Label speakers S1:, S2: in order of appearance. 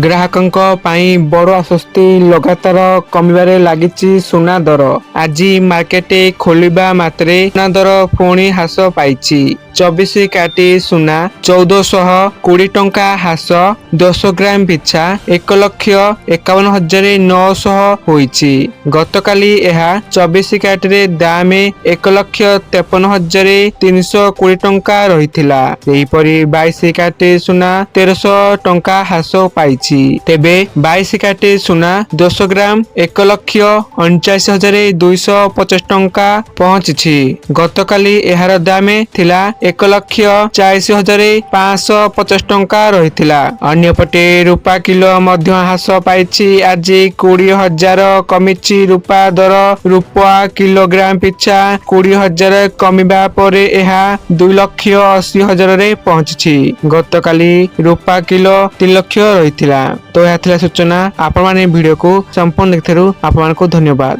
S1: ଗ୍ରାହକଙ୍କ ପାଇଁ ବଡ଼ ଆଶ୍ୱସ୍ତି ଲଗାତାର କମିବାରେ ଲାଗିଛି ସୁନା ଦର। ଆଜି ମାର୍କେଟ ଖୋଲିବା ମାତ୍ରେ ସୁନା ଦର ପୁଣି ହ୍ରାସ ପାଇଛି। 24 କ୍ୟାରେଟ୍ ସୁନା 1420 ଟଙ୍କା ହ୍ରାସ 10 ଗ୍ରାମ ପିଛା 1,51,900 ହୋଇଛି। ଗତକାଲି ଏହା 24 କ୍ୟାରେଟ୍ରେ ଦାମ 1,53,320 ଟଙ୍କା ରହିଥିଲା। ସେହିପରି 22 କ୍ୟାରେଟ୍ ସୁନା 1300 ଟଙ୍କା ହ୍ରାସ ପାଇଛି। ତେବେ 22 କ୍ୟାରେଟ୍ ସୁନା 10 ଗ୍ରାମ 1,49,250 ଟଙ୍କା ପହଞ୍ଚିଛି। ଗତକାଲି ଏହାର ଦାମ ଥିଲା 1,40,550 ଟଙ୍କା ରହିଥିଲା। ଅନ୍ୟପଟେ ରୂପା କିଲୋ ମଧ୍ୟ ହ୍ରାସ ପାଇଛି। ଆଜି 20,000 କମିଛି ରୂପା ଦର। ରୂପା କିଲୋଗ୍ରାମ ପିଛା 20,000 କମିବା ପରେ ଏହା 2,80,000ରେ ପହଞ୍ଚିଛି। ଗତକାଲି ରୂପା କିଲୋ 3 ଲକ୍ଷ ରହିଥିଲା। ତ ଏହା ଥିଲା ସୂଚନା। ଆପଣମାନେ ଭିଡ଼ିଓକୁ ସମ୍ପୂର୍ଣ୍ଣ ଦେଖିଥିବାରୁ ଆପଣମାନଙ୍କୁ ଧନ୍ୟବାଦ।